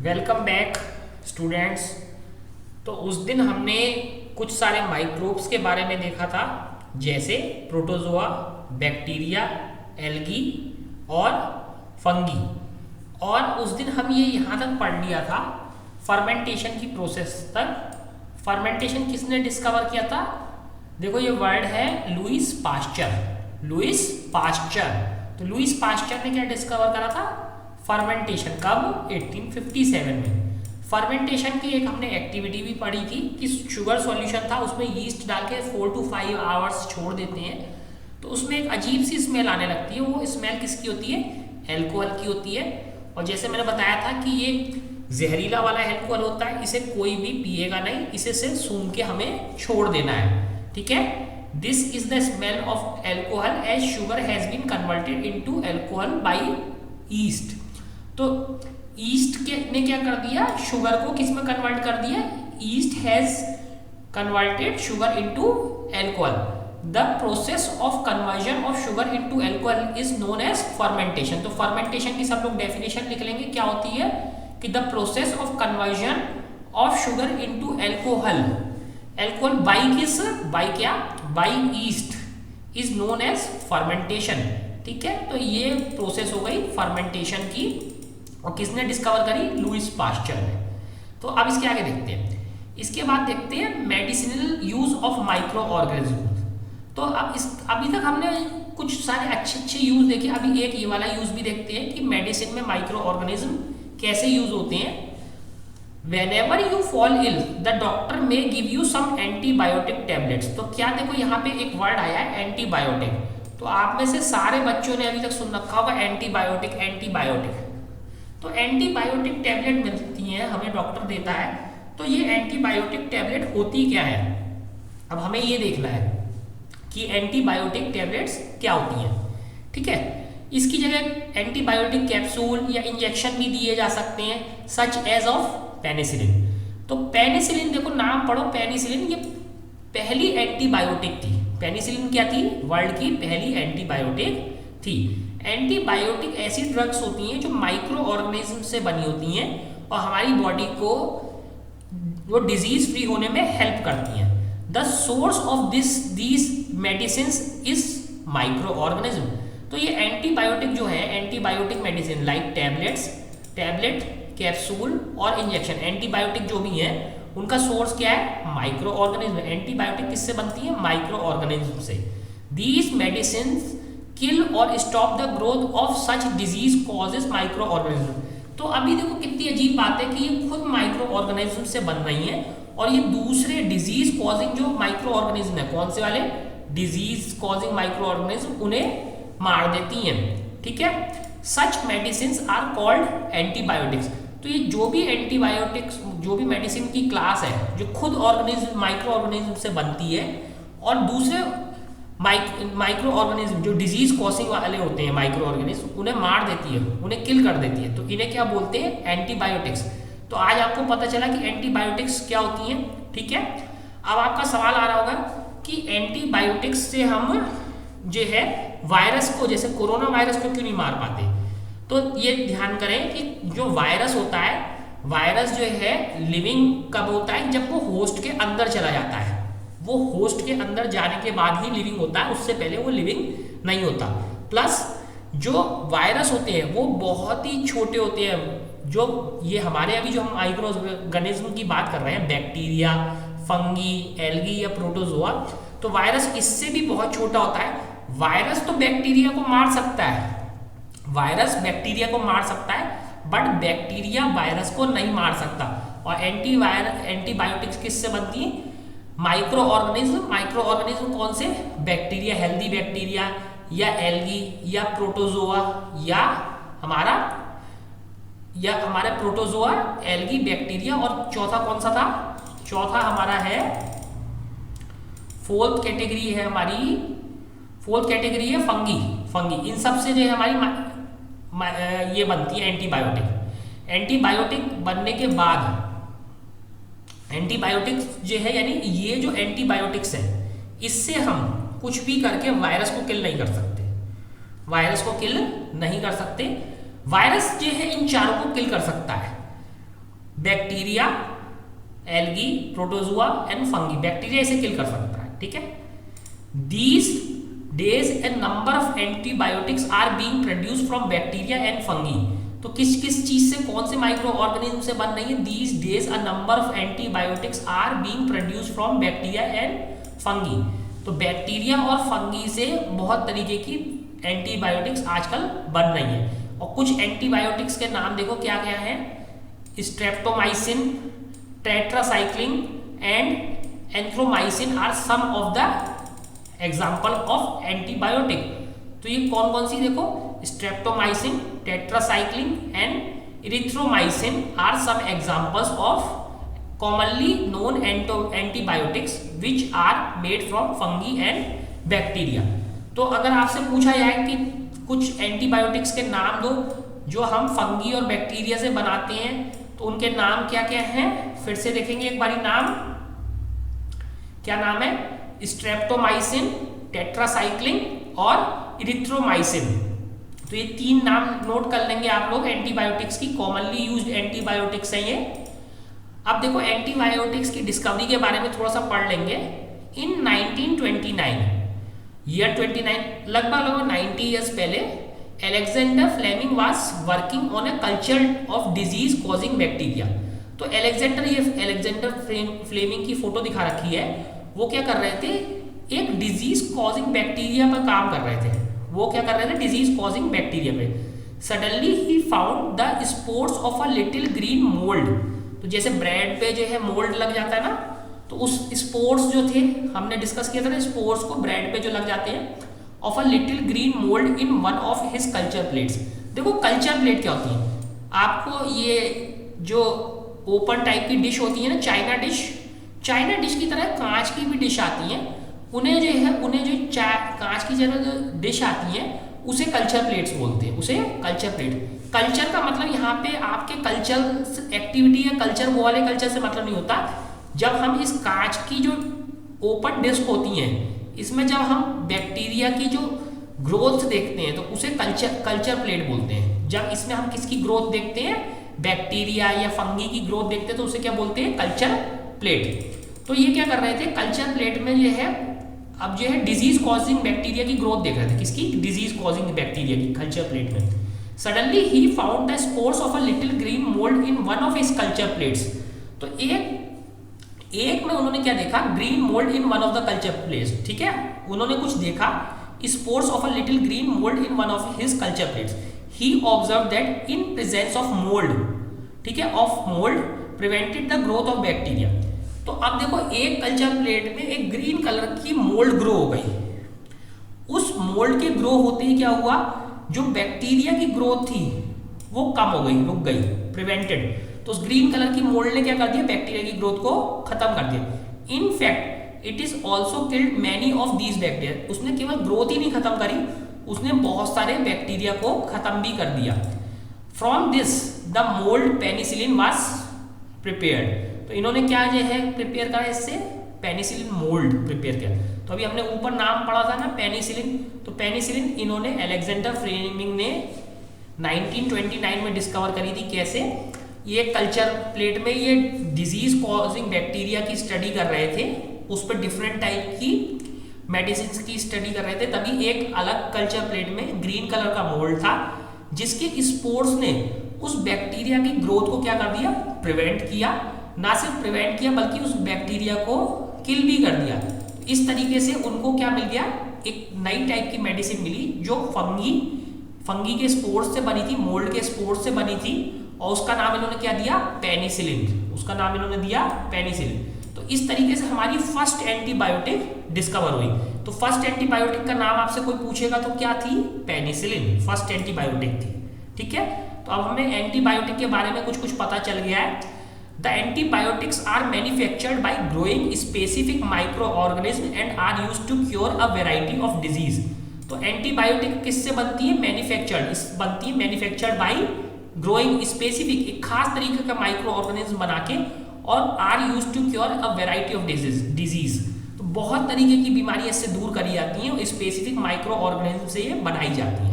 Welcome back students. तो उस दिन हमने कुछ सारे माइक्रोब्स के बारे में देखा था, जैसे प्रोटोजोआ, बैक्टीरिया, एल्गी और फंगी। और उस दिन हम ये यहाँ तक पढ़ लिया था फर्मेंटेशन की प्रोसेस तक। फर्मेंटेशन किसने डिस्कवर किया था? देखो ये वर्ड है लुईस पास्चर। Lewis pasture. तो लुईस पास्चर ने क्या डिस्कवर करा था? फर्मेंटेशन। कब? 1857 में। फर्मेंटेशन की एक हमने एक्टिविटी भी पढ़ी थी कि शुगर सॉल्यूशन था, उसमें यीस्ट डाल के 4 to 5 आवर्स छोड़ देते हैं तो उसमें एक अजीब सी स्मेल आने लगती है। वो स्मेल किसकी होती है? एल्कोहल की होती है। और जैसे मैंने बताया था कि ये जहरीला वाला एल्कोहल होता है, इसे कोई भी पिएगा नहीं, इसे सिर्फ सूंघ के हमें छोड़ देना है। ठीक है। This is the smell of alcohol as sugar has been converted into alcohol by yeast. तो ईस्ट के ने क्या कर दिया? शुगर को किस में कन्वर्ट कर दिया? Yeast has converted sugar into alcohol. The process of conversion of sugar into alcohol is known as fermentation. तो फर्मेंटेशन की सब लोग डेफिनेशन लिख लेंगे। क्या होती है कि the process of conversion of sugar into alcohol. Alcohol by किस? बाई क्या? By yeast is known as fermentation. ठीक है। तो ये प्रोसेस हो गई फर्मेंटेशन की, और किसने डिस्कवर करी? लुईस पास्चर ने। तो अब इसके आगे देखते हैं। इसके बाद देखते हैं medicinal use of micro organism. तो अब अभी तक हमने कुछ सारे अच्छे यूज देखे। अभी एक ये वाला यूज भी देखते हैं कि मेडिसिन में माइक्रो ऑर्गेनिज्म कैसे यूज होते हैं। Whenever you fall ill, the doctor may give you some antibiotic tablets। तो क्या देखो यहाँ पे एक वर्ड आया है एंटीबायोटिक। तो आप में से सारे बच्चों ने अभी तक सुन रखा होगा एंटीबायोटिक एंटीबायोटिक। तो एंटीबायोटिक टैबलेट मिलती हैं, हमें डॉक्टर देता है। तो ये एंटीबायोटिक टैबलेट होती क्या है? अब हमें ये देखना है कि एंटीबायोटिक टैबलेट्स क्या होती हैं। ठीक है। इसकी जगह एंटीबायोटिक कैप्सूल या इंजेक्शन भी दिए जा सकते हैं, सच एज ऑफ पेनिसिलिन। तो पेनिसिलिन देखो नाम पढ़ो, पेनिसिलिन ये पहली एंटीबायोटिक थी। पेनिसिलिन क्या थी? वर्ल्ड की पहली एंटीबायोटिक थी। एंटीबायोटिक ऐसी ड्रग्स होती हैं जो माइक्रो ऑर्गेनिज्म से बनी होती हैं और हमारी बॉडी को वो डिजीज फ्री होने में हेल्प करती हैं। The source of these medicine is micro organism. तो ये एंटीबायोटिक जो है, antibiotic medicine like tablet, capsule और इंजेक्शन, एंटीबायोटिक जो भी है उनका सोर्स क्या है? Micro organism. एंटीबायोटिक किससे बनती है? माइक्रो ऑर्गेनिज्म से। दीज मेडिसिन किल और stop the growth of such disease causes micro organism. तो अभी देखो कितनी अजीब बात है कि ये खुद माइक्रो ऑर्गेनिज्म से बन रही है और ये दूसरे डिजीज कॉजिंग जो माइक्रो ऑर्गेनिज्म है, कौन से वाले? डिजीज कॉजिंग माइक्रो ऑर्गेनिज्म, उन्हें मार देती हैं। ठीक है। सच मेडिसिन आर कॉल्ड एंटीबायोटिक्स। तो ये जो भी एंटीबायोटिक्स, जो भी मेडिसिन की क्लास है जो खुद ऑर्गेनिज्म माइक्रो ऑर्गेनिज्म से बनती है और दूसरे माइक्रो ऑर्गेनिज्म जो डिजीज कॉजिंग वाले होते हैं माइक्रो ऑर्गेनिज्म, उन्हें मार देती है, उन्हें किल कर देती है। तो इन्हें क्या बोलते हैं? एंटीबायोटिक्स। तो आज आपको पता चला कि एंटीबायोटिक्स क्या होती हैं। ठीक है। अब आपका सवाल आ रहा होगा कि एंटीबायोटिक्स से हम जो है वायरस को, जैसे कोरोना वायरस को क्यों नहीं मार पाते? तो ये ध्यान करें कि जो वायरस होता है, वायरस जो है लिविंग कब होता है? जब वो होस्ट के अंदर चला जाता है। वो होस्ट के अंदर जाने के बाद ही लिविंग होता है, उससे पहले वो लिविंग नहीं होता। प्लस जो वायरस होते हैं वो बहुत ही छोटे होते हैं। जो ये हमारे अभी जो हम माइक्रो ऑर्गेनिज्म की बात कर रहे हैं, बैक्टीरिया, फंगी, एल्गी या प्रोटोजोआ, तो वायरस इससे भी बहुत छोटा होता है। वायरस तो बैक्टीरिया को मार सकता है, वायरस बैक्टीरिया को मार सकता है, बट बैक्टीरिया वायरस को नहीं मार सकता। और एंटीबायोटिक्स किससे बनती है? Micro organism. माइक्रो ऑर्गेनिज्म कौन से? बैक्टीरिया, हेल्दी बैक्टीरिया या एल्गी या प्रोटोजोआ या हमारा प्रोटोजोआ, एल्गी, बैक्टीरिया। और चौथा कौन सा था? चौथा हमारा है, फोर्थ कैटेगरी है हमारी, फोर्थ कैटेगरी है फंगी। इन सब से जो है हमारी ये बनती है एंटीबायोटिक। एंटीबायोटिक बनने के बाद एंटीबायोटिक्स जो है, यानी ये जो एंटीबायोटिक्स है, इससे हम कुछ भी करके वायरस को किल नहीं कर सकते। वायरस को किल नहीं कर सकते। वायरस जो है इन चारों को किल कर सकता है। Bacteria, algae, protozoa and fungi. Bacteria इसे किल कर सकता है, ठीक है। These days a number of antibiotics are being produced from bacteria and fungi. तो किस किस चीज से, कौन से माइक्रो ऑर्गेनिज्म से बन रही है? These days a number of antibiotics are being produced from bacteria and fungi. तो बैक्टीरिया और फंगी से बहुत तरीके की एंटीबायोटिक्स आजकल बन रही है। और कुछ एंटीबायोटिक्स के नाम देखो क्या क्या है। Streptomycin, tetracycline and erythromycin are some of the example of antibiotic. तो ये कौन कौन सी देखो, streptomycin, tetracycline and erythromycin are some examples of commonly known antibiotics which are made from fungi and bacteria। तो अगर आपसे पूछा जाए कि कुछ एंटीबायोटिक्स के नाम दो जो हम फंगी और बैक्टीरिया से बनाते हैं, तो उनके नाम क्या क्या हैं? फिर से देखेंगे एक बारी नाम। क्या नाम है? स्ट्रेप्टोमाइसिन, टेट्रासाइक्लिन और इरिथ्रोमाइसिन। तो ये तीन नाम नोट कर लेंगे आप लोग एंटीबायोटिक्स की, कॉमनली यूज्ड एंटीबायोटिक्स हैं ये। अब देखो एंटीबायोटिक्स की डिस्कवरी के बारे में थोड़ा सा पढ़ लेंगे। इन 1929 ईयर 29 लगभग 90 ईयर्स पहले Alexander Fleming was working on a culture of disease causing bacteria. तो अलेक्जेंडर फ्लेमिंग की फोटो दिखा रखी है। वो क्या कर रहे थे? एक डिजीज कॉजिंग बैक्टीरिया पर काम कर रहे थे। वो क्या कर रहे थे? डिजीज कॉजिंग बैक्टीरिया पे। Suddenly he found the spores of a little green mould. तो जैसे ब्रेड पे जो है मोल्ड लग जाता है ना, तो उस स्पोर्स जो थे, हमने डिस्कस किया था ना, स्पोर्स को ब्रेड पे जो लग जाते हैं, of a little green mould in one of his culture plates. देखो कल्चर प्लेट क्या होती है? आपको ये जो ओपन टाइप की डिश होती है ना, चाइना डिश की तरह कांच की भी डिश आती है। उन्हें जो कांच की जगह जो डिश आती है उसे कल्चर प्लेट्स बोलते हैं, उसे कल्चर प्लेट। कल्चर का मतलब यहाँ पे आपके कल्चर एक्टिविटी या कल्चर वो वाले कल्चर से मतलब नहीं होता। जब हम इस कांच की जो ओपन डिस्क होती है, इसमें जब हम बैक्टीरिया की जो ग्रोथ देखते हैं तो उसे कल्चर प्लेट बोलते हैं। जब इसमें हम किसकी ग्रोथ देखते हैं, बैक्टीरिया या फंगी की ग्रोथ देखते हैं, तो उसे क्या बोलते हैं? Culture plate. तो ये क्या कर रहे थे? कल्चर प्लेट में जो है अब जो है डिजीज कॉजिंग बैक्टीरिया की ग्रोथ देख रहे थे। किसकी? डिजीज कॉजिंग बैक्टीरिया की, कल्चर प्लेट में। Suddenly he found the spores of a little green mould in one of his culture plates. तो एक में उन्होंने क्या देखा? Green mould in one of the culture plates, ठीक है। उन्होंने कुछ देखा, spores of a little green mould in one of his culture plates. He observe that in presence of mould, ठीक है, of mould prevented the growth of bacteria. तो अब देखो एक कल्चर प्लेट में एक ग्रीन कलर की मोल्ड ग्रो हो गई। उस मोल्ड के ग्रो होते ही क्या हुआ? जो बैक्टीरिया की ग्रोथ थी वो कम हो गई, रुक गई, प्रिवेंटेड। तो उस ग्रीन कलर की मोल्ड ने क्या कर दिया? बैक्टीरिया की ग्रोथ को खत्म कर दिया। In fact it is also killed many of these bacteria. उसने केवल ग्रोथ ही नहीं खत्म करी, उसने बहुत सारे बैक्टीरिया को खत्म भी कर दिया। From this the mould penicillin was prepared. तो इन्होंने क्या जो है प्रिपेयर करा? इससे पेनिसिलिन मोल्ड प्रिपेयर किया। तो अभी हमने ऊपर नाम पढ़ा था ना पेनिसिलिन, तो पेनिसिलिन इन्होंने अलेक्जेंडर फ्लेमिंग ने 1929 में डिस्कवर करी थी। कैसे? ये कल्चर प्लेट में ये डिजीज कॉजिंग बैक्टीरिया की स्टडी कर रहे थे, उस पर डिफरेंट टाइप की मेडिसिन की स्टडी कर रहे थे। तभी एक अलग कल्चर प्लेट में ग्रीन कलर का मोल्ड था, जिसके स्पोर्स ने उस बैक्टीरिया की ग्रोथ को क्या कर दिया? प्रिवेंट किया। ना सिर्फ प्रिवेंट किया बल्कि उस बैक्टीरिया को किल भी कर दिया। इस तरीके से उनको क्या मिल गया? एक नई टाइप की मेडिसिन मिली जो फंगी के स्पोर्स से बनी थी, मोल्ड के स्पोर्स से बनी थी, और उसका नाम इन्होंने क्या दिया? पेनिसिलिन। उसका नाम इन्होंने दिया पेनिसिलिन। तो इस तरीके से हमारी फर्स्ट एंटीबायोटिक डिस्कवर हुई। तो फर्स्ट एंटीबायोटिक का नाम आपसे कोई पूछेगा तो क्या थी? पेनिसिलिन फर्स्ट एंटीबायोटिक थी, ठीक है। तो अब हमें एंटीबायोटिक के बारे में कुछ पता चल गया है। The antibiotics are manufactured by growing specific microorganism and are used to cure a variety of disease। तो एंटीबायोटिक किससे बनती है? बनती है मैन्युफैक्चर्ड बाय ग्रोइंग स्पेसिफिक, एक खास तरीके का माइक्रो ऑर्गेनिज्म बना के, और are used to cure a variety of disease. तो बहुत तरीके की बीमारी इससे दूर करी जाती हैं और स्पेसिफिक माइक्रो ऑर्गेनिज्म से ये बनाई जाती हैं।